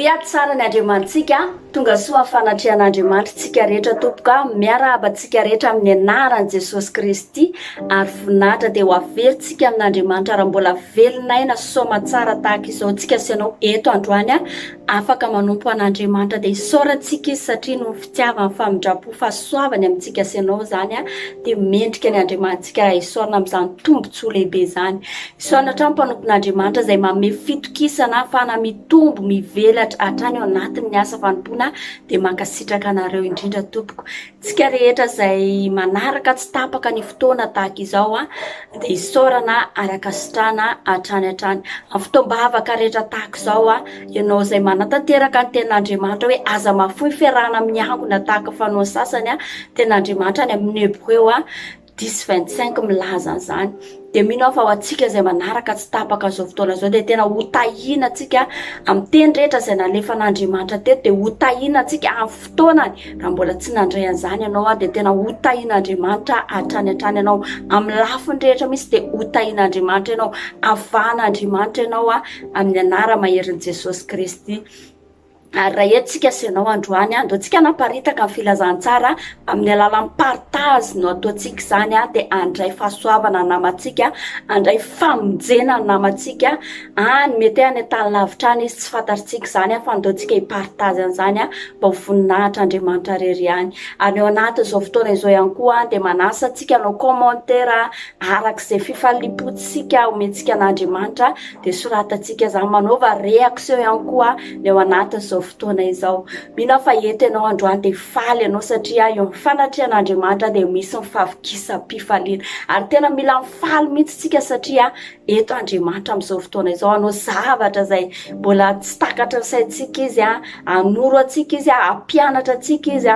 Riat tsara ny Andriamantsika tonga soa fanatrian'Andriamanitra tsika rehetra tompoka miarahaba tsika rehetra amin'ny anaran'i Jesosy Kristy ary voninahitra dia ho averintsika amin'Andriamanitra raha mbola velon'aina soma tsara tahaka izao tsika sy ianao eto androany afaka manompo an'Andriamanitra dia isaorantsika izy satria no fitiavany famindrapo fahasoavany amintsika sy ianao zany dia mendrika ny Andriamantsika raha isaorana amin'izany tombontsoa lehibe zany. Isaorana hatrany mpanompon'Andriamanitra izay manome fitokisana ahafahana mitombo mivelatra hatrany ao anatin'ny asa fanompoana dia mankasitraka anareo indrindra tompoko. Tsika rehetra izay manaraka tsy tapaka ny fotoana tahaka izao dia isaorana araka sitrana hatrany hatrany. Amin'ny fotoam-bavaka rehetra tahaka izao ianao izay manatanteraka ny tenan'Andriamanitra hoe aza mahafoy fiarahana amin'ny angona tahaka fanoany sasany tenan'Andriamanitra ny amin'ny Hébreu 10:25 milaza an'izany. Dia mino aho fa ho antsika izay manaraka tsy tapaka izao fotoana izao dia tena ho tahina antsika amin'ny teny rehetra izay nalefan'Andriamanitra teto dia ho tahina antsika amin'ny fotoanany raha mbola tsy nandray an'izany ianao dia tena ho tahin'Andriamanitra hatrany hatrany ianao amin'ny lafiny rehetra misy dia ho tahin'Andriamanitra ianao avahan'Andriamanitra ianao amin'ny anara maherin'i Jesosy Kristy. Ary raha eto sy ianao androany andao tsika naparitaka ny filazantsara amin'ny alalan'ny partage no ataontsika izany dia andray fahasoavana namantsika, andray famonjena ny namantsika any mety any tany lavitra any izy tsy fantatritsika izany fa andaontsika hipartage an'izany mba ho voninahitra Andriamanitra rery any. Ary ao anatin'izao fotoana izao ihany koa dia manasa antsika no commentaire arak'izay fifalipotsika omentsika an'Andriamanitra dia soratantsika izany manaova réaction ihany koa ny ao anatin'izao fotoana izao. Mino aho fa eto ianao androany dia faly ianao satria eo amin'ny fanatrian'Andriamanitra dia misy mifavokisam-pifaliana ary tena mila mifaly mihitsy tsika satria eto Andriamanitra amin'izao fotoana izao anao zavatra izay mbola tsy takatra ny saintsika izy anoro antsika izy ampianatra antsika izy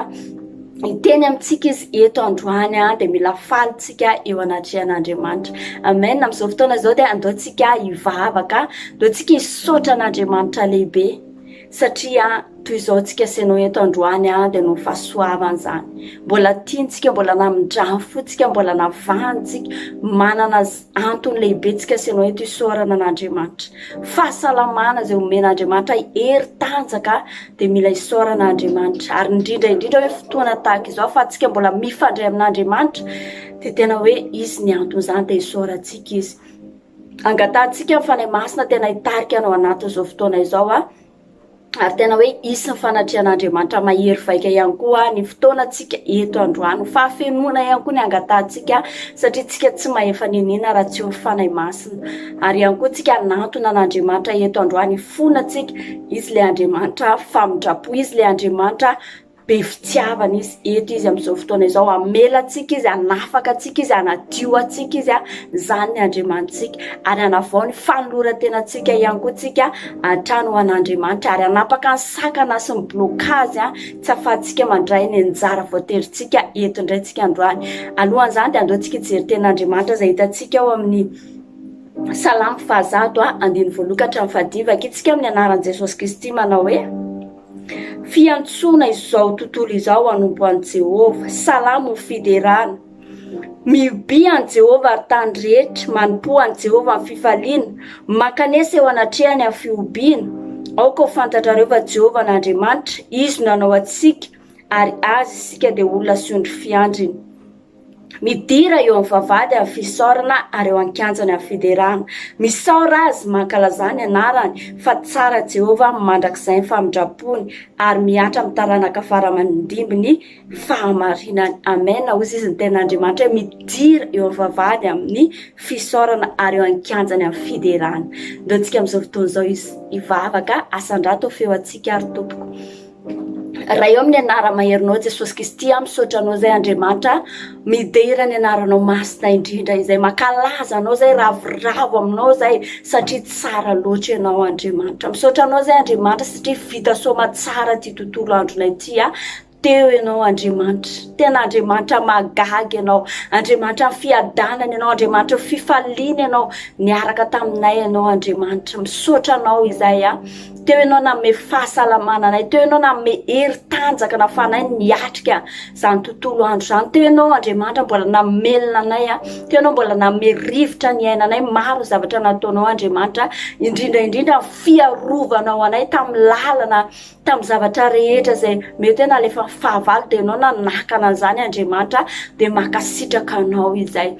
iteny amintsika izy eto androany dia mila falytsika eo anatrian'Andriamanitra. Amen. Amin'izao fotoana izao dia andaontsika hivavaka, andaontsika hisaotra an'Andriamanitra lehibe satria toy izao tsika sy ianao eto androany dia no fahasoavany zany. Mbola tiantsika, mbola namindrany fotsika, mbola navantsika, manana antony lehibe tsika sy ianao eto isaorana an'Andriamanitra. Fahasalamana izay omen'Andriamanitra heri-tanjaka dia mila isaorana Andriamanitra. Ary indrindra hoe fotoana tahaka izao fa tsika mbola mifandray amin'Andriamanitra dia tena hoe izy ny antony zany dia isaorantsika izy. Angatantsika fanahy masina tena hitarika anao anatin'izao fotoana izao ary tena hoe isy ny fanatrian'Andriamanitra mahery vaika ihany koa ny fotoanantsika eto androany. Fahafenoana ihany koa ny angatantsika satria tsika tsy mahefa ninina raha tsy eo fanahy masina. Ary ihany koa tsika nantona an'Andriamanitra eto androany fonatsika izy le Andriamanitra famindrapo, izy le Andriamanitra be fitiavana izy eto izy amin'izao fotoana izao amelantsika izy, anafaka antsika izy, anadio antsika izy zany ny Andriamanitsika ary anavao ny fanoloran-tenantsika ihany koa tsika hatrany ho an'Andriamanitra ary anapaka ny sakana sy ny blokazy tsy ahafahantsika mandray ny anjara voatery-tsika eto indray tsika androany. Alohan'izany dia andaontsika hijery ten'Andriamanitra izay hitantsika ao amin'ny Salamo 1:1-5 akitsika amin'ny anaran'i Jesosy Kristy manao hoe fiantsoana izao tontolo izao anompo an'i Jehovah, salamo fiderana. Mioby an'i Jehovah ary tany rehetra, manompo an'i Jehovah amin'ny fifaliana, makanesa eo anatrehany amin'ny fiobiana. Aoka ho fantatrareo fa Jehovah n'Andriamanitra, izy nanao antsika ary azy isika dia olona sondry fiandriny. Midira eo amin'ny vavahady amin'ny fisaorana ary eo an-kianjany amin'ny fiderana. Misaora azy mankalazany anarany fa tsara Jehovah mandrakizay ny famindrapony ary miatra amin'ny taranaka fara-mandimbiny fahamarinany. Amen. Hozy izy ny ten'Andriamanitra midira eo amin'ny vavahady amin'ny fisaorana ary eo an-kianjany amin'ny fiderana. Ndaontsika amin'izao fotoana izao izy hivavaka asan-drato feo antsika ary tompoko. Raha eo amin'ny anara maherinao Jesosy Kristy misaotra anao izay Andriamanitra midera ny anaranao masina indrindra izay mankalaza anao izay ravoravo aminao izay satria tsara loatra ianao Andriamanitra. Misaotra anao izay Andriamanitra satria vita soma tsara ty tontolo andronay ity teo ianao Andriamanitra, tena Andriamanitra magaga ianao, Andriamanitra fiadanana ianao, Andriamanitra fifaliana ianao, niaraka taminay ianao Andriamanitra, misaotra anao izay teo ianao nanome fahasalamana anay, teo ianao nanome hery tanjaka nahafahanay niatrika izany tontolo andro izany, teo ianao Andriamanitra mbola namelona anay, teo ianao mbola nanome rivotra ny ainanay, maro zavatra nataonao Andriamanitra, indrindra fiarovanao anay tamin'ny lalana, tamin'ny zavatra rehetra izay mety hoe nalefa fahavalo dia ianao nanakana an'izany Andriamanitra dia makasitraka anao izay.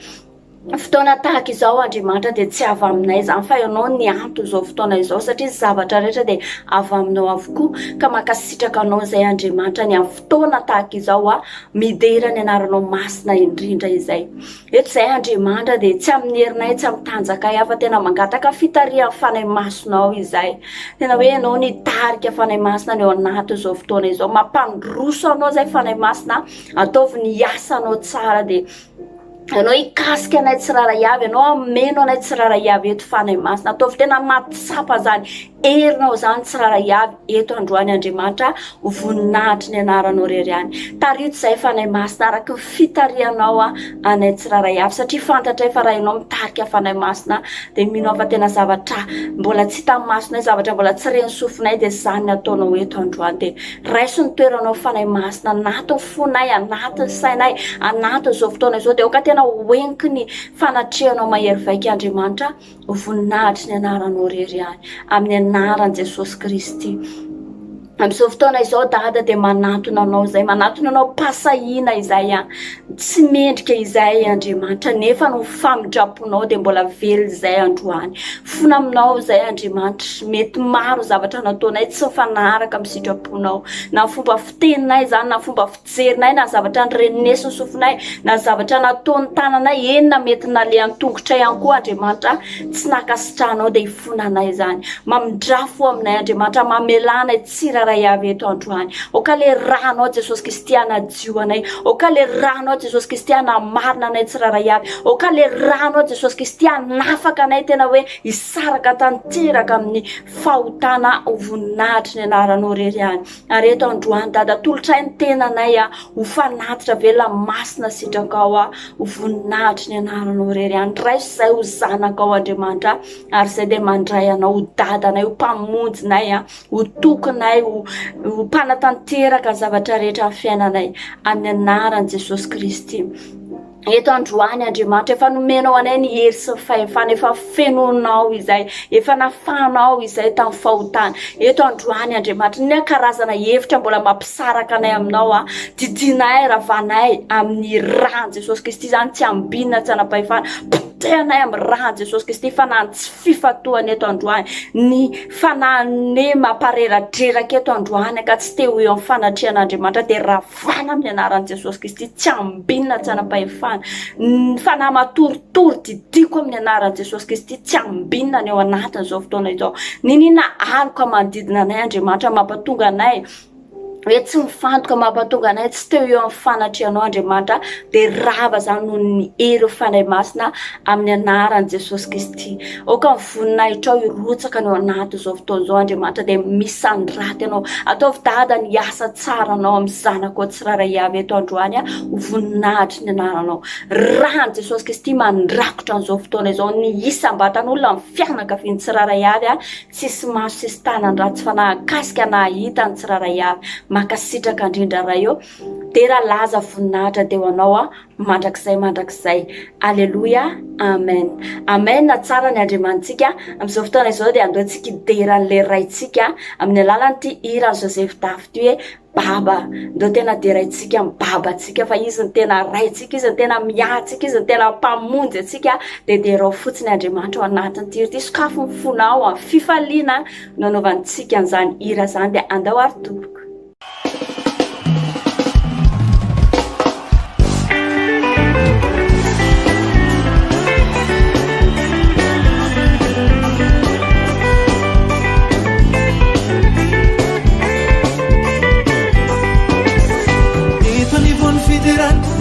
Fotoana tahaka izao Andriamanitra dia tsy avy aminay izany fa ianao ny anto izao fotoana izao satria zavatra rehetra dia avy aminao avokoa ka makasitraka anao izay Andriamanitra ny amin'ny fotoana tahaka izao midera ny anaranao masina indrindra izay. Eto izay Andriamanitra dia tsy amin'ny herinay, tsy amin'ny tanjakay fa tena mangataka fitarihan'ny fanahy masonao izay. Tena hoe ianao nitarika fanahy masina ny ao anaty izao fotoana izao, mampandroso anao izay fanahy masina, ataovy ny asanao tsara dia ianao hikasika anay tsirairay avy, ianao ameno anay tsirairay avy eto fanahy masina, ataovy tena mahatsapa zany herinao zany tsirairay avy eto androany Andriamanitra, ho voninahitry ny anaranao rery any. Tarito izay fanahy masina araka ny fitarihanao anay tsirairay avy satria fantatray fa raha ianao mitarika fanahy masina dia mino fa tena zavatra mbola tsy hitan'ny masonay, zavatra mbola tsy reny sofinay dia zany ny ataonao eto androany. Dia raiso ny toeranao fanahy masina anatin'ny fonay, anatin'ny sainay, anatin'ny izao fotoana izao dia oka tena hoenky ny fanatrehanao mahery vaika Andriamanitra, ho voninahitry ny anaranao rery any amin'ny anaran'i Jesosy Kristy. Amin'izao fotoana izao Dada dia manatona anao izay, manatona anao pasahina izay tsy mendrika izay Andriamanitra, nefa no famidraponao dia mbola velo izay androany. Fona aminao izay Andriamanitra, mety maro zavatra nataonay tsy mifanaraka amin'ny sitraponao, na fomba fiteninay zany, na fomba fijerinay, na zavatra nyrenesiny sofinay, na zavatra nataony tananay, enina mety nalehan'ny tongotra ihany koa Andriamanitra, tsy nakasitranao dia hifonanay zany. Mamindrafo aminay Andriamanitra, mamelanay tsira ray avy eto androany. Oka le ranao Jesosy Kristy anadio anay, oka le ranao Jesosy Kristy anamarina anay tsiraray avy, oka le ranao Jesosy Kristy anafaka anay tena hoe hisaraka tanteraka amin'ny fahotana ho voninahitry ny anaranao rery any. Ary eto androany Dada, tolotray ny tenanay ho fanatitra vela masina sitrakao ho voninahitry ny anaranao rery any. Raiso izay ho zanakao Andriamanitra, ary izay dia mandray anao ho dadanay, ho mpamonjinay, ho tokonay, ho mpanatanteraka zavatra rehetra amin'ny fiainanay amin'ny anaran'i Jesosy Kristy. Eto androany Andriamanitra, efa nomenao anay ny hery sy ny fahefana, efa fenonao izay, efa nafanao izay tamin'ny fahotana. Eto androany Andriamanitra, ny karazana hevitra mbola mampisaraka anay aminao, didinay, ravanay amin'ny rano Jesosy Kristy zany, tsy ambinina, tsy anam-pahefana, potehanay amin'ny rano Jesosy Kristy, fanany tsy fifatohana eto androany, ny fanane mampareradreraka eto androany ka tsy teo eo amin'ny fanatrehan'Andriamanitra dia ravana amin'ny anaran'i Jesosy Kristy, tsy ambinina, tsy anam-pahefana, fanahy matoritory didiko amin'ny anaran'i Jesosy Kristy, tsy ambinina ny ao anatin'izao fotoana izao. Ninina aloka manodidina anay Andriamanitra, mampatonga anay hoe tsy mifantoka, mampatonga anay tsy teo eo amin'ny fanatrehanao Andriamanitra, dia rava zany noho ny hery fanahy masina amin'ny anaran'i Jesosy Kristy. Oka mivoninahitra hirotsaka ny ao anatin'izao fotoana izao Andriamanitra, dia misandraty anao, ataovy Dada ny asa tsara anao amin'ny zanako tsiraray avy eto androany, ho voninahitry ny anaranao. Rahan'i Jesosy Kristy mandrakotra an'izao fotoana izao, ny isam-batan'olona amin'ny fianakaviany tsiraray avy, tsisy maso tsisy tanan-dratsy fa nahakasika nahita ny tsiraray avy, makasitraka indrindra raha eo dia raha laza voninahitra teo anao mandrakizay. Aleluia, amen. Amen. Tsara ny Andriamantsika. Amin'izao fotoana izao dia andehantsika hideran'ilay raintsika amin'ny alalan'ity hira Joseph Dafy ty hoe Baba. Ndao tena deraintsika amin'ny babantsika fa izy ny tena raintsika, izy ny tena miatsika, izy ny tena mpamonjy antsika, dia derao fotsiny Andriamanitra ao anatin'ity hira ity. Sokafo mifonao fifaliana nanaovantsika an'izany hira zany dia andao ary tompoko.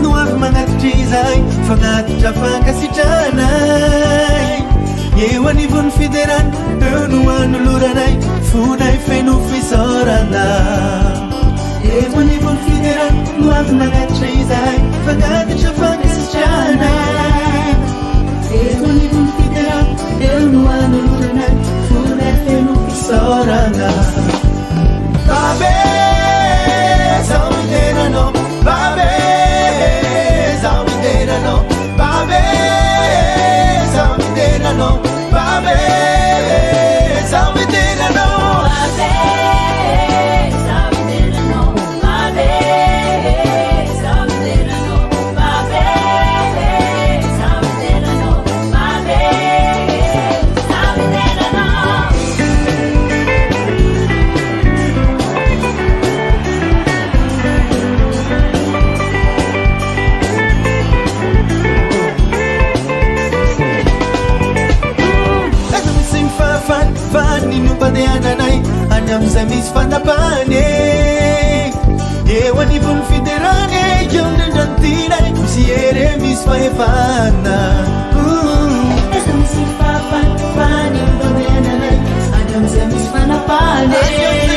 No avy manatitra izay fanatitra fankasitranay, eo anivon'ny fiderany eo no anoloranay fonay feno fisaorana, eo anivon'ny fiderany fafana Essa misy fafana Domenana Agam ze misy fanapane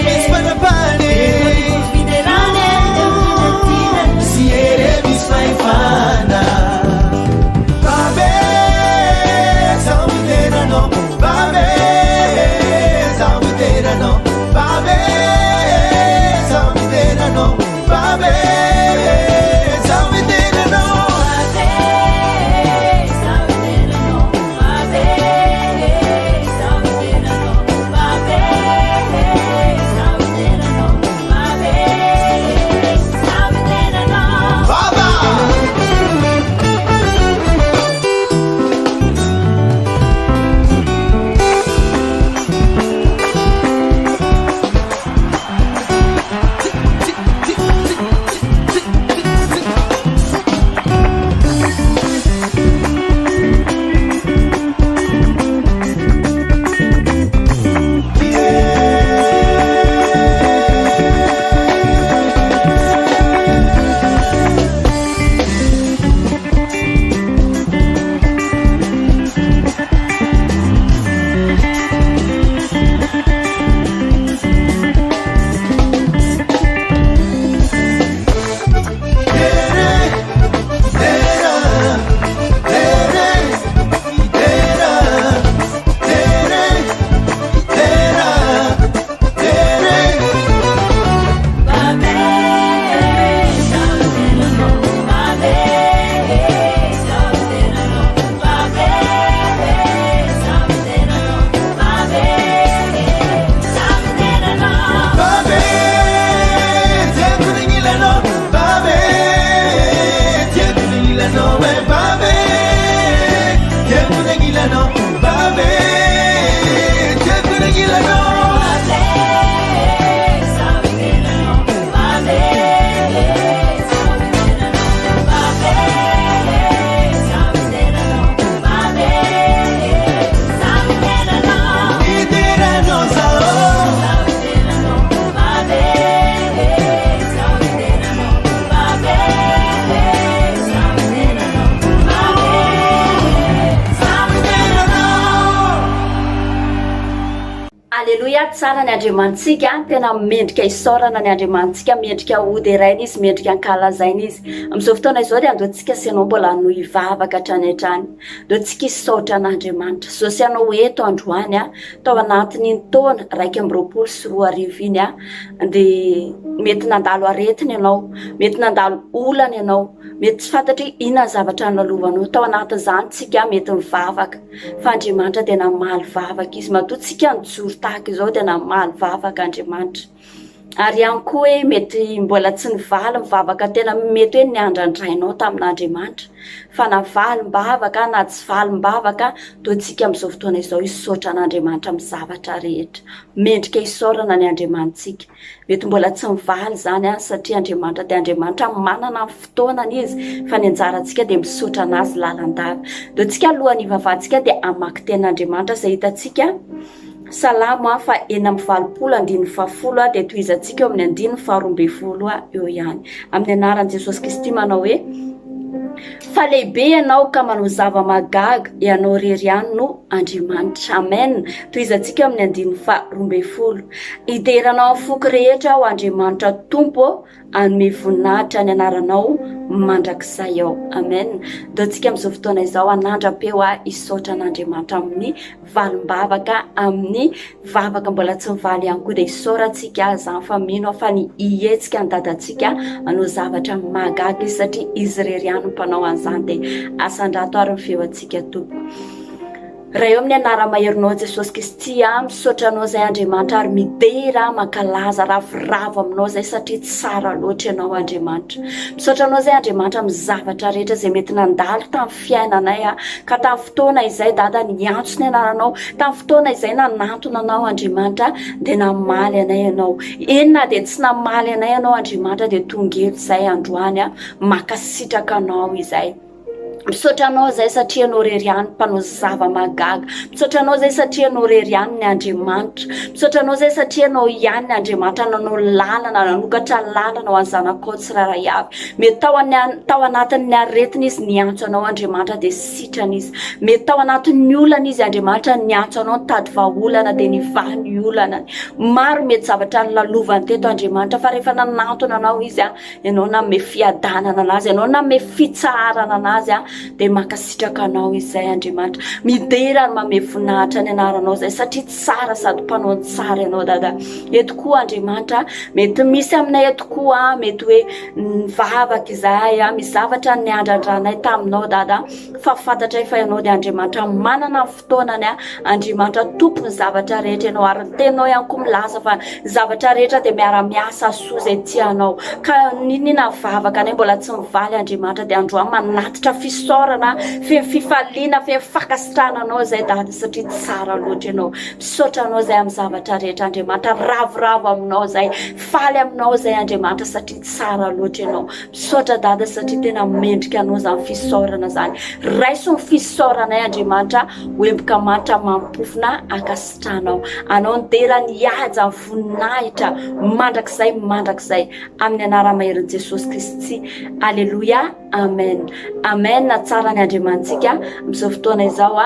misy fanapane Fiderane Si ere misy fahefana Babe Zaho miterano Babe Zaho miterano Babe Zaho miterano Babe Zaho miterano Tsara ny andriamantsika tena mendrika isorana ny andriamantsika mendrika ody rainy izy mendrika ankalazaina izy amin'izao fotoana izao dia andeontsika sianao mbola no hivavaka hatrany hatrany andeontsika hisaotra an'andriamanitra zao sianao eto androany tao anatin'iny taona 2024 iny dia mety nandalo aretina ianao mety nandalo olana ianao mety tsy fantatry inona ny zavatra nalovanao tao anatin'izany tsika mety mivavaka fa andriamanitra tena maly vavaka izy matoa nijoro tahaka izao tena maly vavaka andriamanitra ary ihany koa hoe mety mbola tsy nivaly mivavaka tena mety hoe niandrandrainao tamin'andriamanitra fa navaly mbavaka na tsy valy mbavaka toantsika amin'izao fotoana izao hisaotra an'andriamanitra amin'ny zavatra rehetra mendrika hisaorana ny andriamantsika mety mbola tsy mivaly zany satria andriamanitra dia andriamanitra manana ny fotoanany izy fa ny anjarantsika dia misaotra anazy lalandava toantsika alohan'ny hivavantsika dia amaky ten'andriamanitra izay hitantsika Salamo fa 4:10 dia tohizantsika eo amin'ny 10:12 eo ihany amin'ny anaran'i Jesosy Kristy manao hoe fa lehibe ianao ka manao zava-magaga ianao rery ihany no andriamanitra amen tohizantsika eo amin'ny 10:12 hideranao foky rehetra ho andriamanitra tompo anome voninahitra ny anaranao mandrakizay ao amen daontsika amin'izao fotoana izao anandram-peo hisaotra an'andriamanitra amin'ny valim-bavaka amin'ny vavaka mbola tsy mivaly ihany koa dia hisaorantsika zany fa mino fa ny ihetsika ny dadantsika anao zavatra magaga izy satria izy rery ihany ny mpanao an'izany dia asan-drato ary ny feontsika tompo raha eo amin'ny anara-maherinao Jesosy Kristy misaotranao zay andriamanitra ary midera mankalaza ravoravo aminao zay satria tsara loatra ianao andriamanitra misaotranao zay andriamanitra amin'ny zavatra rehetra zay mety nandalo tamin'ny fiainanay ka tamin'ny fotoana izay dada niantso ny anaranao tamin'ny fotoana izay nanantona anao andriamanitra dia namaly anay ianao enina dia tsy namaly anay ianao andriamanitra dia tonga eto izay androany makasitraka anao izay misaotra anao zay satria anao rery ihany mpanao zava-magaga, misaotra anao zay satria anao rery ihany ny Andriamanitra, misaotra anao zay satria anao ihany ny Andriamanitra nanao lalana, nanokatra lalana ho an'ny zanakao tsirairay avy. Mety tao anatin'ny aretina izy niantso anao Andriamanitra dia sitrana izy, mety tao anatin'ny olana izy Andriamanitra niantso anao nitady vahaolana dia nivaha ny olana. Maro mety zavatra nilalovany teto Andriamanitra fa rehefa nanantona anao izy ianao nanome fiadanana anazy, ianao nanome fitsarana anazy dia makasitraka anao izay Andriamanitra. Midera ary manome voninahitra ny anaranao zay satria tsara sady mpanao tsara ianao dada. Eto koa Andriamanitra mety misy aminay eto koa mety hoe nivavaka izahay misy zavatra niandrandranay taminao dada, fa fantatray fa ianao dia Andriamanitra manana fotoanany Andriamanitra tompony zavatra rehetra ianao ary tenao ihany koa milaza fa zavatra rehetra dia miara-miasa soa zay tianao. Ka ninina vavaka anay mbola tsy mivaly Andriamanitra dia androany manatitra fisaorana fifaliana fakasitrana anao zay dada satria tsara loatra ianao. Misaotra anao zay amin'ny zavatra rehetra Andriamanitra, ravoravo aminao zay, faly aminao zay Andriamanitra satria tsara loatra ianao. Misaotra dada satria tena mendrika anao zany fisaorana zany. Raiso ny fisaoranay Andriamanitra hoemboka manitra mampofona akasitranao. Anao nidera nihaja ny voninahitra mandrakizay amin'ny anara-maherin'i Jesosy Kristy. Aleluia, amen. Amen. Na tsara ny Andriamantsika amin'izao fotoana izao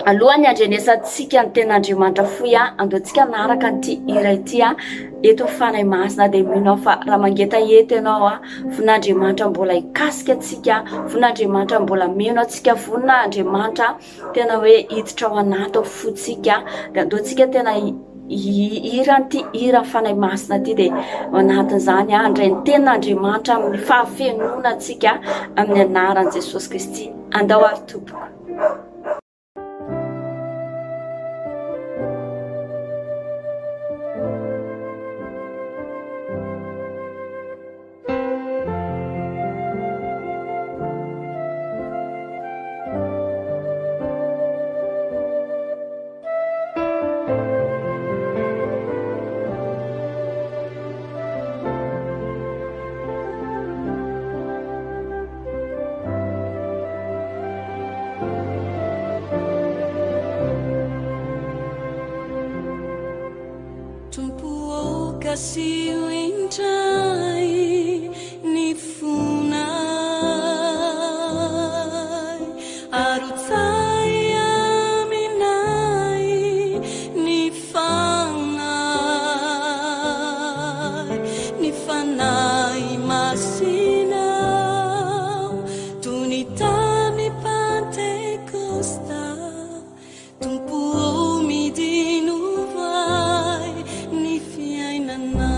alohan'ny andrenesantsika ny ten'Andriamanitra foy andoantsika naraka an'ity hira ity eto fanay masina dia minao fa raha mangeta eto ianao vonin'Andriamanitra mbola hikasika antsika, vonin'Andriamanitra mbola mino antsika, vonin'Andriamanitra tena hoe hiditra ao anaty ao fotsika dia andoantsika tena hira an'ity hira fanay masina ity dia anatin'izany andray ny ten'Andriamanitra amin'ny fahafenona antsika amin'ny anaran'i Jesosy Kristy. Andao ary tompoko. Kasih wincai ni funai arut saya minai ni fanai masinau tunita mi pantai costa tumpu mi dinu vai ni fiai nana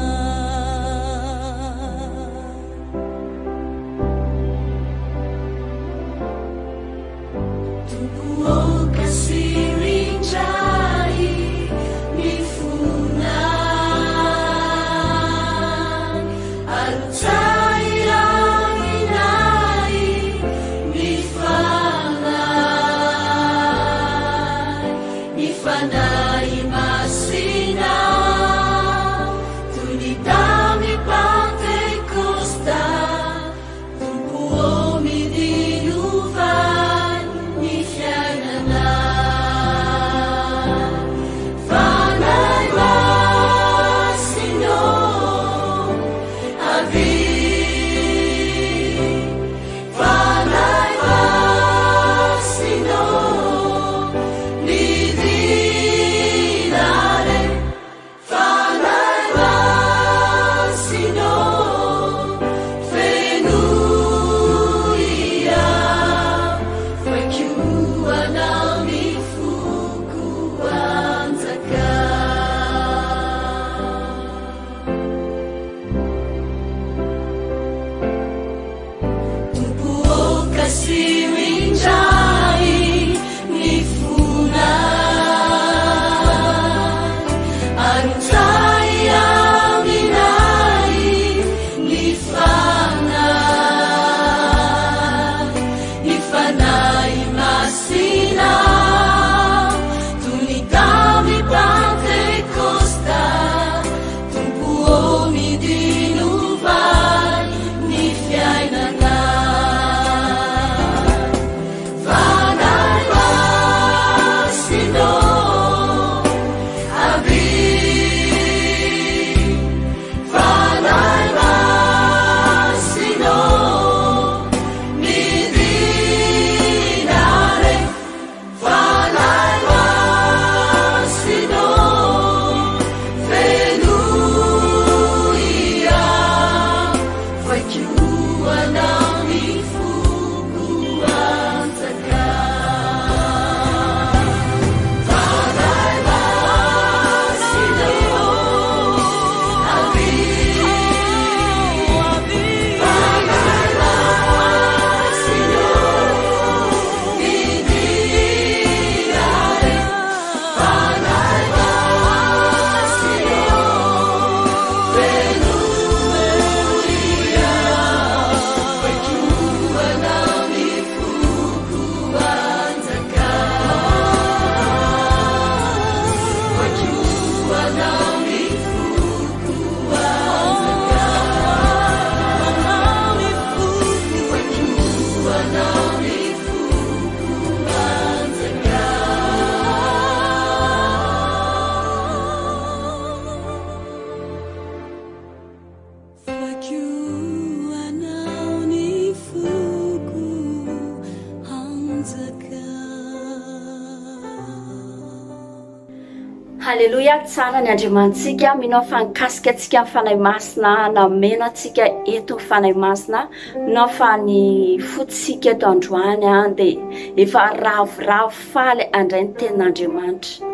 Halleluja, tsara ny andriamantsika minao fankasika atsika amin'ny fanahy masina namena atsika eto fanahy masina minao fa ny fotsika eto androany dia efa ravoravo faly andray ny tenin'Andriamanitra.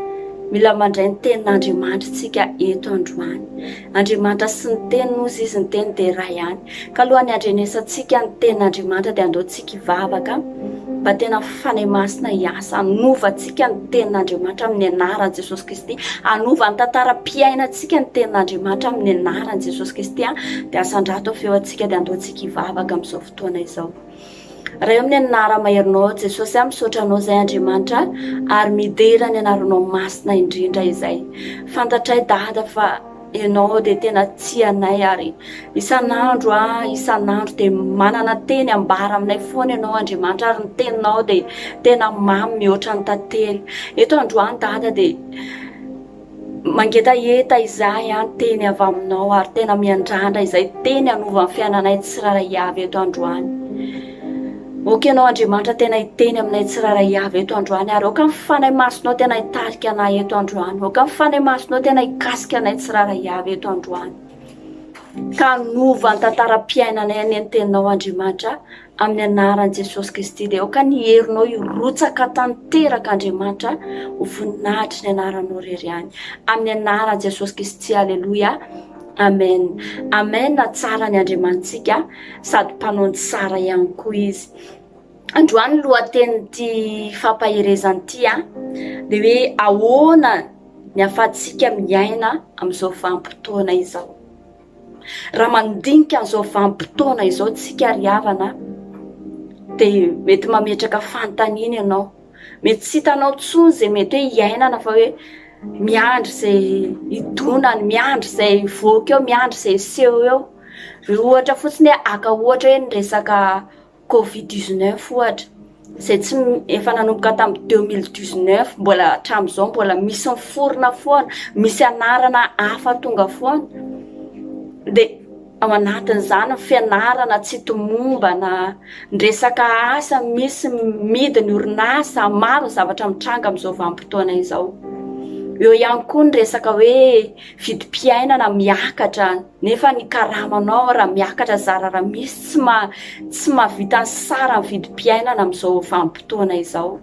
Mila mandray ny tenin'Andriamanitra tsika eto androany. Andriamanitra sy ny teniny ozy izy ny teny dia iray ihany. Ka alohan'ny andrenesantsika ny tenin'Andriamanitra dia andeontsika hivavaka mba tena fanahy masina hiasa hanovantsika ny tenin'Andriamanitra amin'ny anaran'i Jesosy Kristy, hanova ny tantaram-piainantsika ny tenin'Andriamanitra amin'ny anaran'i Jesosy Kristy dia asandrato feo antsika dia andeontsika hivavaka amin'izao fotoana izao. Raha eo amin'ny anara-maherinao Jesosy misaotra anao izay Andriamanitra ary midera ny anaranao masina indrindra izay. Fantatray Dada fa ianao dia tena tsianay ary isan'andro dia manana teny ambara aminay foana ianao Andriamanitra ary ny teninao dia tena mamy mihoatra ny tantely. Eto androany Dada dia mangetaeta izahay teny avy aminao ary tena miandrandra izay teny hanova ny fiainanay tsiraray avy eto androany. Oka ianao Andriamanitra tena hiteny aminay tsiraray avy eto androany ary oka ny fanahy masonao tena hitarika anay eto androany. Oka ny fanahy masonao tena hikasika anay tsiraray avy eto androany. Ka hanova ny tantaram-piainanay any teninao Andriamanitra amin'ny anaran'i Jesosy Kristy dia oka ny herinao hirotsaka tanteraka Andriamanitra ho voninahitry ny anaranao rery ihany. Amin'ny anaran'i Jesosy Kristy, halleluja. Amen. Amen. Tsara ny Andriamantsika sady mpanao tsara ihany koa izy. Androany lohatenyity fampahirezan'ity dia hoe ahoana ny ahafahantsika miaina amin'izao vanim-potoana izao. Raha mandinika an'izao vanim-potoana izao tsika ry havana dia mety mametraka fanontaniana ianao. Mety tsy hitanao intsony izay mety hoe hiainana fa hoe miandry izay hidonany, miandry izay voaka eo, miandry izay seho eo. Ohatra fotsiny hoe aka ohatra hoe ny resaka Covid-19 ohatra. Izay tsy efa nanomboka tamin'ny 2019 mbola hatramin'izao mbola misy miforona foana, misy anarana hafa tonga foana. Dia ao anatin'izany fianarana tsy tomombana, ny resaka asa misy midiny orinasa maro zavatra mitranga amin'izao vanim-potoana izao. Eo ihany koa ny resaka hoe vidim-piainana miakatra, nefa ny karamanao raha miakatra zara raha misy tsy mahavita ny sara ny vidim-piainana amin'izao vanim-potoana izao.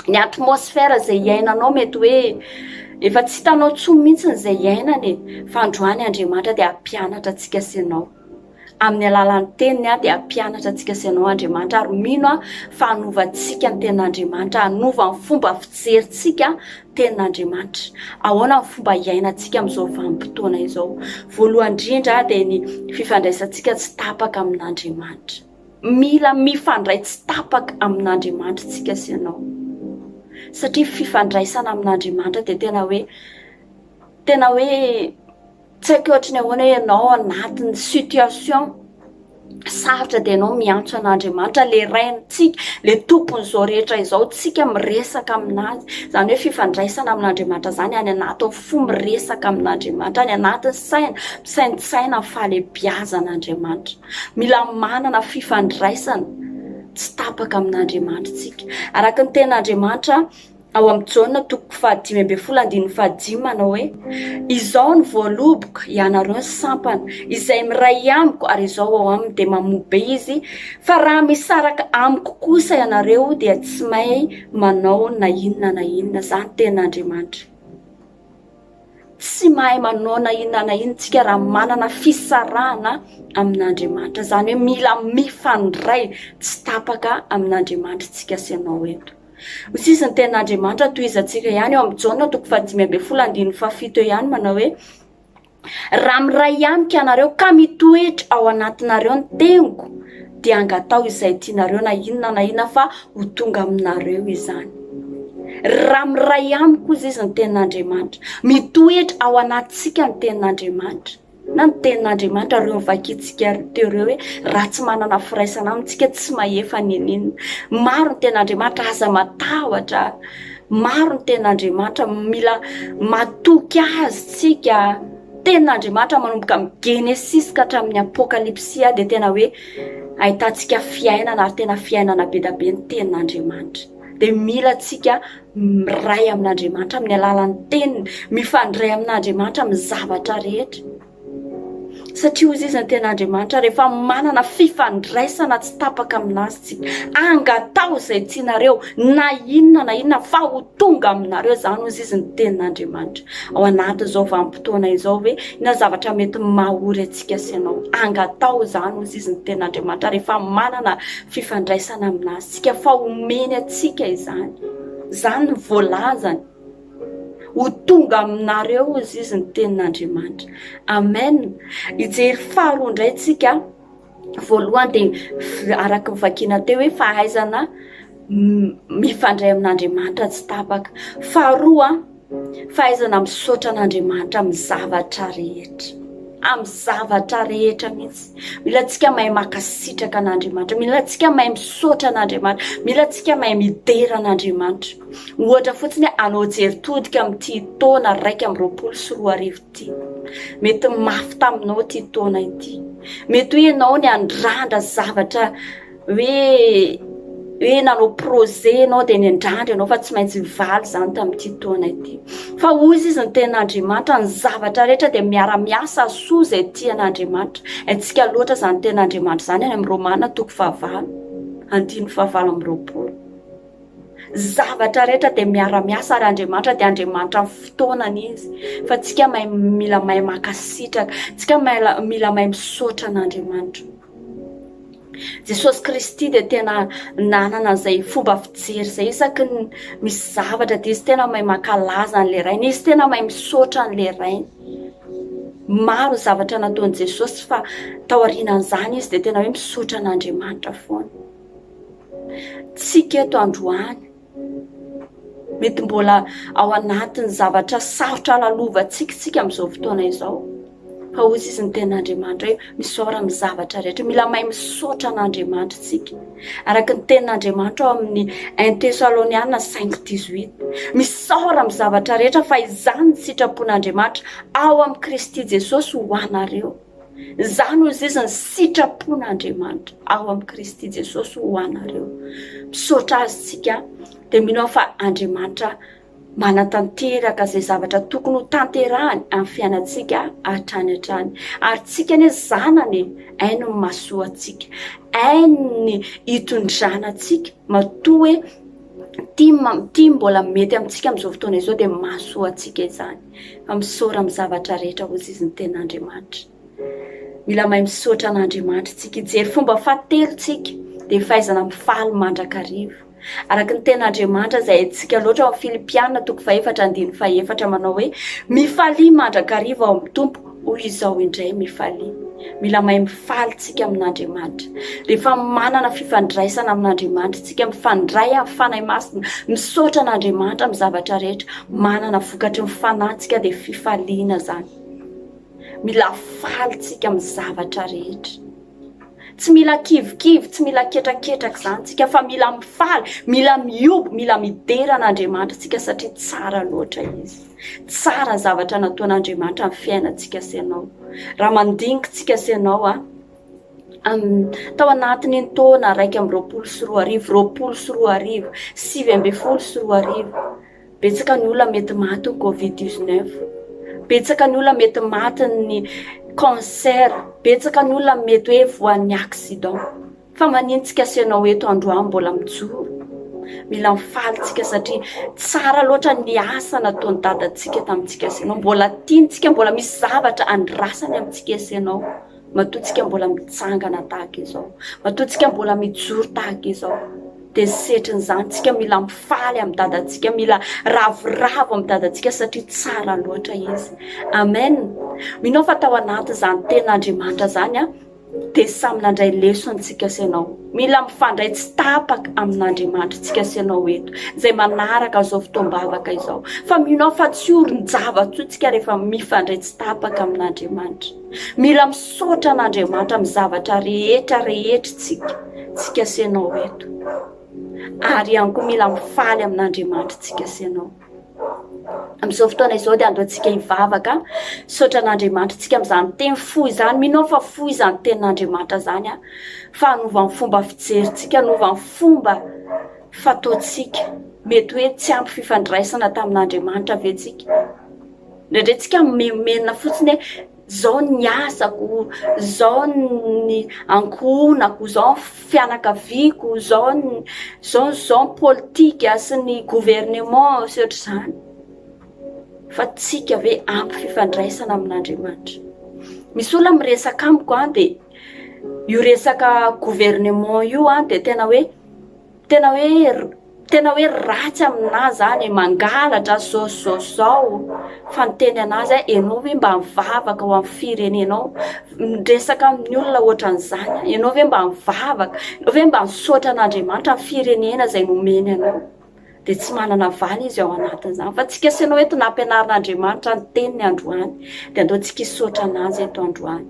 Ny atmosfera izay iainanao mety hoe efa tsy hitanao intsony mihitsy izay iainany fa androany Andriamanitra dia hampianatra antsika sy ianao. Amin'ny alalan'ny teniny dia hampianatra antsika sy ianao Andriamanitra ary mino fa hanovantsika ny tenin'Andriamanitra, hanova ny fomba fijerintsika tenin'Andriamanitra. Ahoana ny fomba iainantsika amin'izao vanim-potoana izao. Voalohany indrindra dia ny fifandraisantsika tsy tapaka amin'Andriamanitra. Mila mifandray tsy tapaka amin'Andriamanitra tsika sy ianao. Satria fifandraisana amin'Andriamanitra dia tena hoe tsy haiko ohatrany ahoana hoe ianao anatin'ny situation sarotra dia ianao miantso an'Andriamanitra, le raintsika, le tompon'izao rehetra izao tsika miresaka aminazy. Izany hoe fifandraisana amin'Andriamanitra izany any anatin'ny fo miresaka amin'Andriamanitra, any anatin'ny saina, misaintsaina ny fahalebiazan'Andriamanitra. Mila manana fifandraisana tsy tapaka amin'Andriamanitra tsika. Araka ny tenin'Andriamanitra ao amin'ny Jaona 5:15 manao hoe izao ny voaloboka ianareo ny sampana izay miray amiko ary izao ao aminy dia mamobe izy, fa raha misaraka amiko kosa ianareo dia tsy mahay manao na inona. Zany tenin'Andriamanitra. Tsy mahay manao na inona tsika raha manana fisarahana amin'Andriamanitra. Zany hoe mila mifandray tsy tapaka amin'Andriamanitra tsika sy ianao eto. Sisa ny tenin'Andriamanitra tohizantsika ihany eo amin'ny Jaona 5:17 ihany manao hoe raha miray amiko ianareo ka mitoetra ao anatinareo ny teniko dia angatao izay tianareo na inona fa ho tonga aminareo izany. Raha miray amiko izy ny tenin'Andriamanitra, mitoetra ao anatsika ny tenin'Andriamanitra. Na ny tenin'Andriamanitra reo mivakitsika teo reo hoe raha tsy manana firaisana amintsika tsy mahefa ninina. Maro ny tenin'Andriamanitra aza matahotra, maro ny tenin'Andriamanitra mila matoky azy tsika. Tenin'Andriamanitra manomboka amin'ny Genesis ka hatramin'ny Apokalipsia dia tena hoe ahitantsika fiainana ary tena fiainana be dia be ny tenin'Andriamanitra. Dia mila tsika miray amin'Andriamanitra amin'ny alalan'ny teniny, mifandray amin'Andriamanitra amin'ny zavatra rehetra. Satria ozy izy ny ten'Andriamanitra rehefa manana fifandraisana tsy tapaka aminazy tsika, angatao izay tianareo na inona fa ho tonga aminareo, zany ozy izy ny tenin'Andriamanitra. Ao anatin'izao vanim-potoana izao hoe na zavatra mety mahory atsika sy ianao, angatao zany ozy izy ny tenin'Andriamanitra rehefa manana fifandraisana aminazy tsika, fa homeny atsika izany. Zany ny voalazany ho tonga aminareo ozy izy ny tenin'Andriamanitra. Amen. Ijery faharoa indray tsika, voalohany dia araka vakiana teo hoe fahaizana mifandray amin'Andriamanitra tsy tapaka. Faharoa, fahaizana misaotra an'Andriamanitra amin'ny zavatra rehetra. Amin'ny zavatra rehetra mihitsy. Mila tsika mahay makasitraka an'Andriamanitra, mila tsika mahay misaotra an'Andriamanitra, mila tsika mahay midera an'Andriamanitra. Ohatra fotsiny anao jeritodika amin'ity taona 2024 ity. Mety mafy taminao ity taona ity. Mety hoe ianao ny andrandra zavatra hoe nanao projet ianao dia niandrandra ianao fa tsy maintsy valy zany tamin'ity taona ity. Fa ozy izy ny ten'Andriamanitra, ny zavatra rehetra dia miara-miasa soa izay tian'Andriamanitra. Antsika loatra zany ten'Andriamanitra zany any amin'ny Romana 5:20. Zavatra rehetra dia miara-miasa ary Andriamanitra dia Andriamanitra amin'ny fotoanany izy. Fa tsika mila mahay makasitraka, tsika mila mahay misaotra an'Andriamanitra. Jesosy Kristy dia tena nanana izay fomba fijery izay, isaky misy zavatra dia izy tena mahay mankalaza an'ilay rainy, izy tena mahay misaotra an'ilay rainy. Maro zavatra nataon'i Jesosy fa tao aorianan'izany izy dia tena hoe misaotra an'Andriamanitra foana. Tsika eto androany mety mbola ao anatin'ny zavatra sarotra lalovantsika amin'izao fotoana izao. Fa ozy izy ny ten'Andriamanitra hoe misaora amin'ny zavatra rehetra, mila mahay misaotra an'Andriamanitra tsika. Araka ny ten'Andriamanitra ao amin'ny 1 Thessaloniana 5:18, misaora amin'ny zavatra rehetra fa izany ny sitrapon'Andriamanitra ao amin'ny Kristy Jesosy ho anareo. Zany ozy izy ny sitrapon'Andriamanitra ao amin'ny Kristy Jesosy ho anareo. Misaotra azy tsika dia mino fa Andriamanitra manatanteraka izay zavatra tokony ho tanterahany amin'ny fiainantsika hatrany hatrany. Ary tsika anie zanany, ainy ny mahasoa antsika, ainy hitondrana antsika, matoa hoe tia mbola mety amintsika amin'izao fotoana izao dia mahasoa antsika izany. Fa misaora amin'ny zavatra rehetra ozy izy ny ten'Andriamanitra. Mila mahay misaotra an'Andriamanitra tsika. Ijery fomba fahatelo tsika dia fahaizana mifaly mandrakariva. Araka ny ten'Andriamanitra izay haintsika loatra ao amin'ny Filipiana 4:4 manao hoe mifaly mandrakariva ao amin'ny tompo hoy izao indray mifaly. Mila mahay mifaly tsika amin'Andriamanitra. Rehefa manana fifandraisana amin'Andriamanitra tsika, mifandray amin'ny fanahy masina, misaotra an'Andriamanitra amin'ny zavatra rehetra, manana vokatry ny fanahintsika dia fifaliana zany. Mila faly tsika amin'ny zavatra rehetra. Tsy mila kivikivy, tsy mila ketraketraka zany tsika, fa mila mifaly, mila miobo, mila midera an'Andriamanitra tsika satria tsara loatra izy. Tsara zavatra nataon'Andriamanitra amin'ny fiainantsika sy ianao. Raha mandinika tsika sy ianao tao anatin'ny taona 2024, 2022, betsaka ny olona mety maty ny Covid-19. Betsaka ny olona mety maty ny cancer, betsaka ny olona mety hoe voan'ny accident. Fa manintsika sy ianao eto androany mbola mijoro. Mila mifaly tsika satria tsara loatra ny asa nataon'ny dadantsika tamintsika sy ianao. Mbola tiantsika, mbola misy zavatra andrasany amintsika sy ianao. Matoantsika mbola mitsangana tahaka izao, matoantsika mbola mijoro tahaka izao. Dia setrin'izany tsika mila mifaly amin'ny dadantsika, mila ravoravo amin'ny dadantsika satria tsara loatra izy. Amen. Minao fa tao anatin'izany ten'Andriamanitra zany dia samy nandray lesontsika sy ianao. Mila mifandray tsy tapaka amin'Andriamanitra tsika sy ianao eto, izay manaraka izao fotoam-bavaka izao. Fa minao fa tsy orin-javatsotsika rehefa mifandray tsy tapaka amin'Andriamanitra. Mila misaotra an'Andriamanitra amin'ny zavatra rehetra tsika sy ianao eto. Ary ihany koa mila mifaly amin'Andriamanitra tsika sy ianao. Amin'izao fotoana izao dia andoantsika hivavaka, saotra an'Andriamanitra tsika amin'izany teny fohy izany. Minao fa fohy izany tenin'Andriamanitra zany, fa hanova ny fomba fijerintsika, hanova ny fomba fataotsika mety hoe tsy ampy fifandraisana tamin'Andriamanitra ve tsika ndraindray tsika menina fotsiny hoe zao ny asako zao ny ankonako zao fianakaviako zao ny politika sy ny gouvernement sy ohatr'izany fa tsika ve ampy fifandraisana amin'Andriamanitra misy olona miresaka amiko dia io resaka gouvernement io dia tena hoe ratsy aminazy zany mangalatra zao fa niteny anazy ianao hoe mba mivavaka ho amin'ny firenenao miresaka amin'ny olona ohatran'izany ianao hoe mba mivavaka ianao hoe mba misaotra an'Andriamanitra amin'ny firenena izay nomeny anao dia tsy manana valy izy ao anatin'izany fa tsika sy ianao hoe tonampianarin'Andriamanitra ny teniny androany dia andao tsika hisaotra anazy eto androany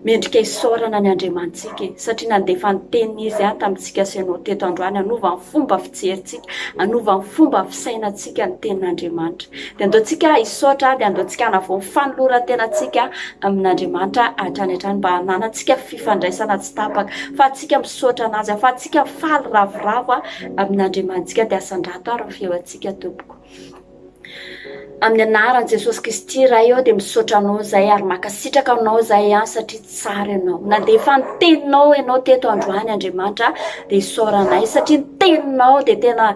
mendrika hisaorana ny Andriamantsika satria nandefa ny teniny izy tamintsika sy ianao teto androany anova ny fomba fijerintsika anova ny fomba fisainantsika ny tenin'Andriamanitra dia andao tsika hisaotra dia andao tsika hanavao ny fanoloran-tenantsika amin'Andriamanitra hatrany hatrany mba hananantsika fifandraisana tsy tapaka fa tsika misaotra anazy fa tsika faly ravoravo amin'Andriamantsika dia asandrato ary ny feoantsika tompoko amin'ny anaran'i Jesosy Kristy raha eo dia misaotra anao zay ary makasitraka anao zay satria tsara ianao nandefa ny teninao ianao teto androany Andriamanitra dia hisaoranay satria ny teninao dia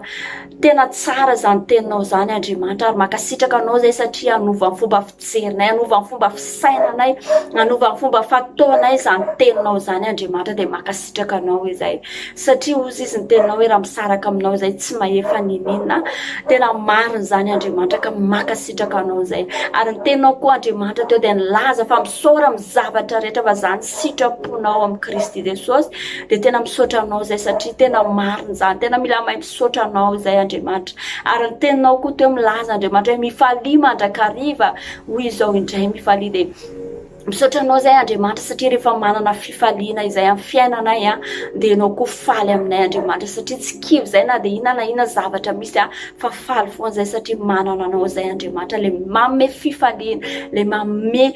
tena tsara zany teninao zany Andriamanitra ary makasitraka anao zay satria anova ny fomba fijerinay anova ny fomba fisainanay anova ny fomba fataonay zany teninao zany Andriamanitra dia makasitraka anao izay satria ozy izy ny teninao hoe raha misaraka aminao zay tsy mahefa ninina tena marina zany Andriamanitra ka makasitraka anao zay ary ny teninao koa Andriamanitra teo dia nilaza fa misaora amin'ny zavatra rehetra fa zany sitraponao amin'ny Kristy Jesosy dia tena misaotra anao zay satria tena marina zany tena mila mahay misaotra anao zay Andriamanitra ary ny teninao koa teo milaza Andriamanitra hoe mifalia mandrakariva hoy izao indray mifalia dia misaotra anao zay Andriamanitra satria rehefa manana fifaliana izay amin'ny fiainanay dia ianao koa faly aminay Andriamanitra satria tsy kivy zay na dia inona zavatra misy fa faly foana zay satria manana anao zay Andriamanitra le manome fifaliana le manome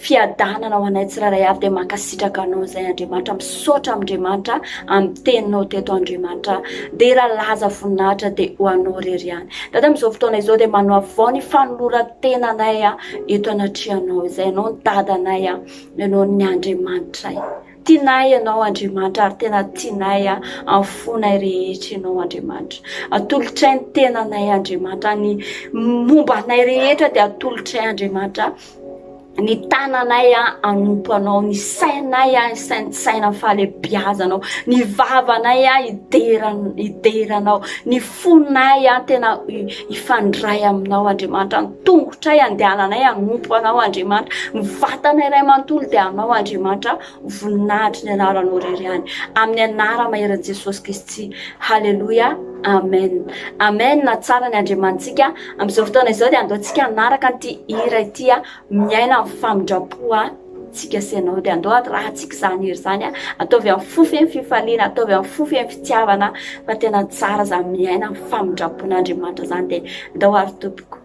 fiadanana ho anay tsiraray avy dia makasitraka anao zay Andriamanitra misaotra Andriamanitra amin'ny teninao teto Andriamanitra dia raha laza voninahitra dia ho anao rery ihany dada amin'izao fotoana izao dia manao avao ny fanoloran-tenanay eto anatrianao izay ianao ny dadanay ianao ny Andriamanitray tianay ianao Andriamanitra ary tena tianay amin'ny fonay rehetra ianao Andriamanitra atolotray ny tenanay Andriamanitra ny mombanay rehetra dia atolotray Andriamanitra ny tananay anompo anao ny sainay saina fahalebiazanao ny vavanay hideranao ny fonay tena hifandray aminao Andriamanitra ny tongotray andehananay anompo anao Andriamanitra ny vatanay iray manontolo dia anao Andriamanitra voninahitry ny anaranao rery ihany amin'ny anara maheran'i Jesosy Kristy haleluya amen amen na tsara ny Andriamantsika amin'izao fotoana izao dia andaontsika anaraka an'ity hira ity miaina amin'ny famindrapo tsika sy ianao dia andao rahantsika zany hira zany ataovy amin'ny fofy ny fifaliana ataovy amin'ny fofy ny fitiavana fa tena tsara zany miaina amin'ny famindrapon'Andriamanitra zany dia andao ary tompoko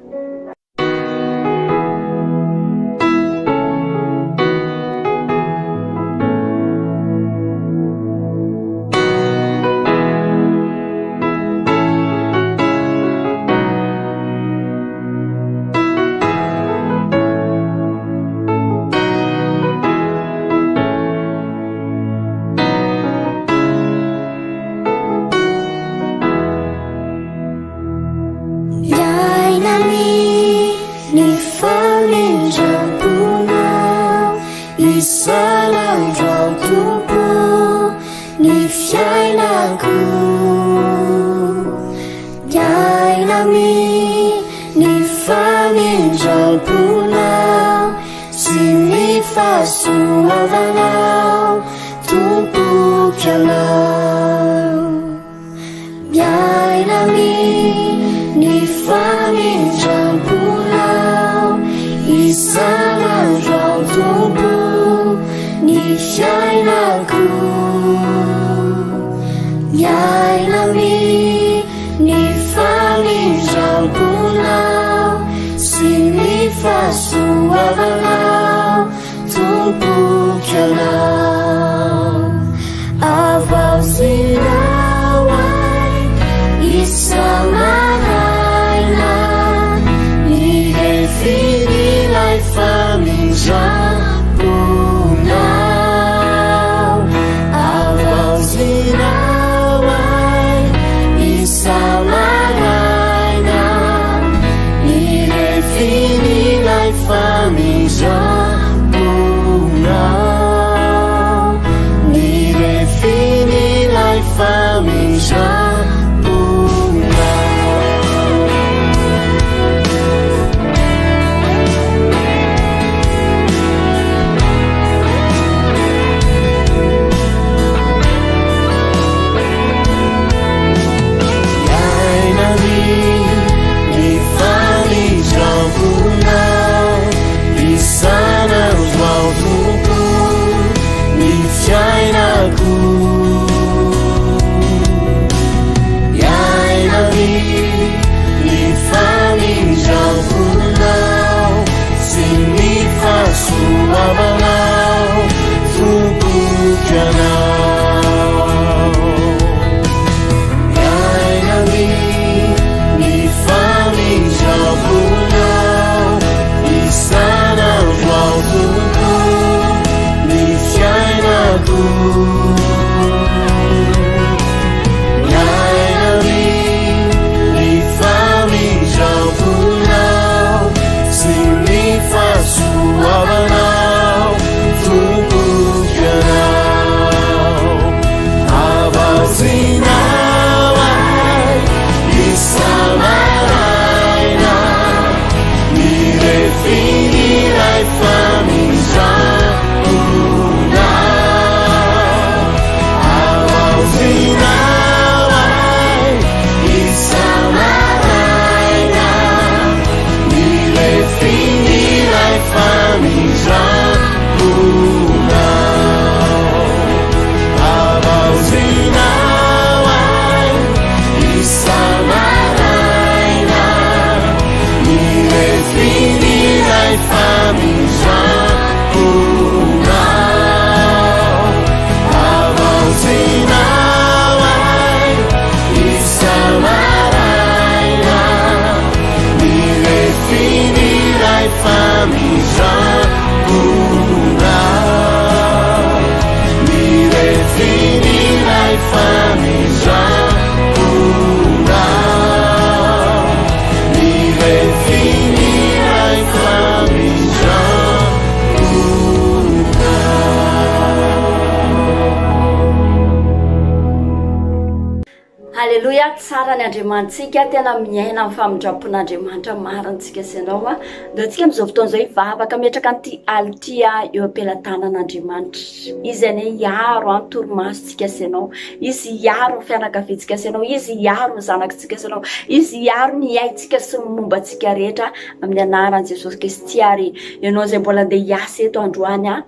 Haleluya, tsara ny Andriamantsika, tena miaina amin'ny famindrapon'Andriamanitra marintsika ianao a. Dia antsika amin'izao fotoana izao hivavaka metraka an'ity ality eo ampelantanan'Andriamanitra. Izy anie hiaro ny torimasontsika ianao, izy hiaro ny fianakaviantsika ianao, izy hiaro ny zanakitsika ianao, izy hiaro ny aintsika sy ny mombantsika rehetra amin'ny anaran'i Jesosy Kristy. Ary ianao izay mbola andeha hiasa eto androany a,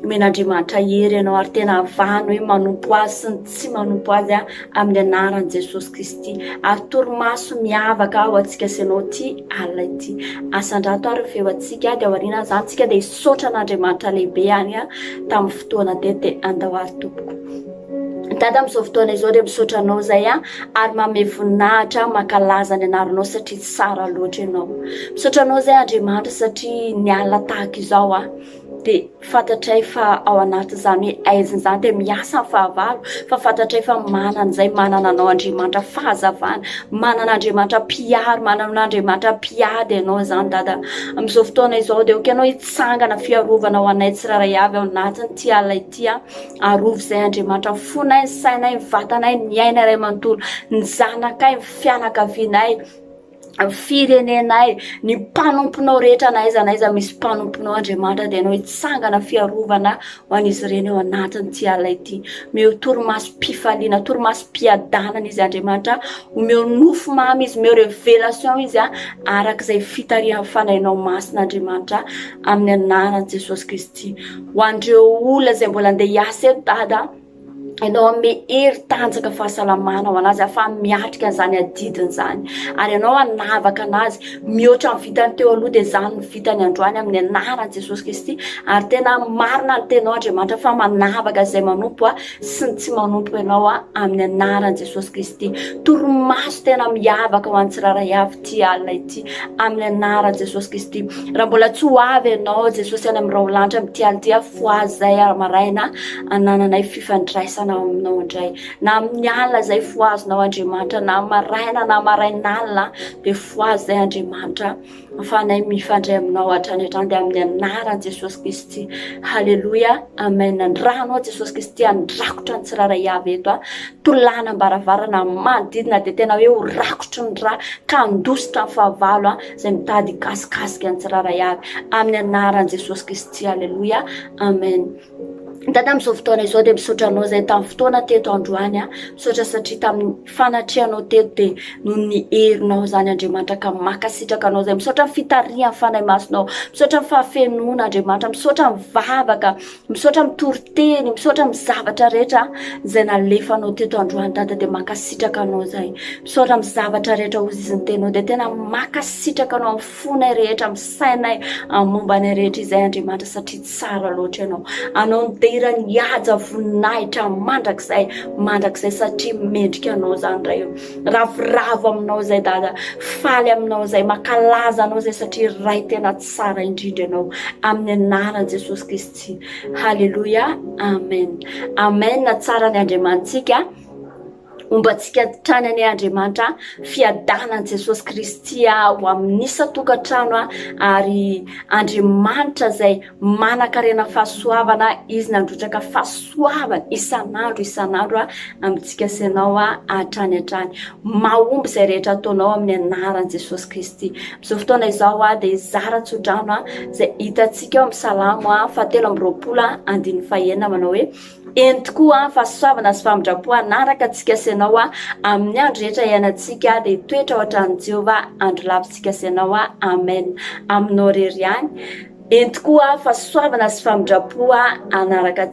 men'Andriamanitra hery ianao ary tena avahany hoe manompo azy sy ny tsy manompo azy amin'ny anaran'i Jesosy Kristy. Ary torimaso miavaka ho antsika ianao ty alina ity. Asan-drato ary feo antsika dia aoriana izany antsika dia hisaotra an'Andriamanitra lehibe any tamin'ny fotoana tety andao ary tompoko. Dada amin'izao fotoana izao dia misaotra anao zay ary manome voninahitra mankalaza ny anaranao satria tsara loatra ianao. Misaotra anao zay Andriamanitra satria ny alina tahaka izao dia fantatray fa ao anatin'izany hoe aizina izany dia miasa ny fahavalo, fa fantatray fa manan'izay manana anao Andriamanitra fahazavana, manana Andriamanitra mpiaro, manana Andriamanitra mpiady ianao izany dada. Amin'izao fotoana izao dia okanao hitsangana fiarovana ho anay tsiraray avy ao anatin'ity alina ity arovo izay Andriamanitra fonay, ny sainay, ny vatanay, ny ainay iray manontolo, ny zanakay, ny fianakavianay, ny firenenay, ny mpanomponao rehetra na aiza misy mpanomponao Andriamanitra dia ianao hitsangana fiarovana ho an'izy ireny ao anatin'ity alina ity. Omeo torimasom-pifaliana, torimasom-piadanana izy Andriamanitra, omeo nofo mamy izy, omeo révélation izy arak'izay fitarihan'ny fanahinao masina Andriamanitra amin'ny anaran'i Jesosy Kristy. Ho an'ireo olona izay mbola andeha hiasa eto dada, ianao ame hery tanjaka fahasalamana ho anazy ahafaha miatrika an'izany adidiny izany. Ary ianao hanavaka anazy mihoatra ny vitany teo aloha dia izany ny vitany androany amin'ny anaran'i Jesosy Kristy. Ary tena marina ny tenao Andriamanitra fa manavaka izay manompo sy ny tsy manompo ianao amin'ny anaran'i Jesosy Kristy. Torimaso tena miavaka ho an'ny tsiraray avy ty alina ity amin'ny anaran'i Jesosy Kristy. Raha mbola tsy ho avy ianao Jesosy any amin'ny raolanitra amin'ity alina ity, foazy izay maraina anananay fifandraisana aminao indray, na amin'ny alina izay foazonao Andriamanitra, na maraina na marain'alina dia foazy izay Andriamanitra ahafahanay mifandray aminao hatrany hatrany dia amin'ny anaran'i Jesosy Kristy. Haleluya, amen. Andranao Jesosy Kristy andrakotra ny tsiraray avy eto tolana ambaravarana manodidina dia tena hoe ho rakotry ny ra ka andositra ny fahavalo izay mitady kasikasika ny tsiraray avy amin'ny anaran'i Jesosy Kristy. Haleluya, amen. Dada amin'izao fotoana izao dia misaotra anao izay tamin'ny fotoana teto androany misaotra satria tamin'ny fanatrehanao teto dia noho ny herinao izany Andriamanitra ka makasitraka anao izay. Misaotra ny fitarihan'ny fanahy masonao, misaotra ny fahafenoana Andriamanitra, misaotra mivavaka, misaotra mitoriteny, misaotra mizavatra rehetra izay nalefanao teto androany dada dia makasitraka anao izay. Misaotra mizavatra rehetra ozy izy ny tenao dia tena makasitraka anao amin'ny fonay rehetra, amin'ny sainay, amin'ny mombanay rehetra izay Andriamanitra satria tsara loatra ianao. Anao ny haja voninahitra mandrakizay satria mendrika anao izany ray ravoravo aminao izay dada, faly aminao izay, makalaza anao izay satria ray tena tsara indrindra ianao amin'ny anaran'i Jesosy Kristy. Haleluya, amen. Amen. Na tsara ny Andriamantsika ombantsika trany any Andriamanitra fiadanan'i Jesosy Kristy ho amin'ny isa-tokantrano ary Andriamanitra izay manan-karena fahasoavana, izy nandrotraka fahasoavana isan'andro amintsika sy ianao hatrany hatrany. Mahomby izay rehetra ataonao amin'ny anaran'i Jesosy Kristy. Amin'izao fotoana izao dia izara tsodrano izay hitantsika ao amin'ny Salamo 7:20 manao hoe eny tokoa fahasoavana sy famindrapo anaraka antsika sy ianao amin'ny andro rehetra iainantsika dia toetra ohatran'i Jehovah andro lavintsika sy ianao. Amen. Aminao rery ihany eny tokoa fahasoavana sy famindrapo anaraka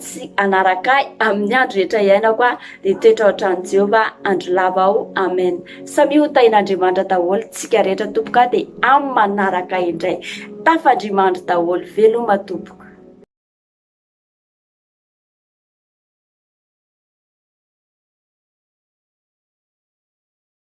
amin'ny andro rehetra iainako dia toetra ohatran'i Jehovah andro lava ao. Amen. Samy ho tain'Andriamanitra daholo tsika rehetra tompoka dia amin'ny manaraka indray tafandrimandry daholo veloma tompoko.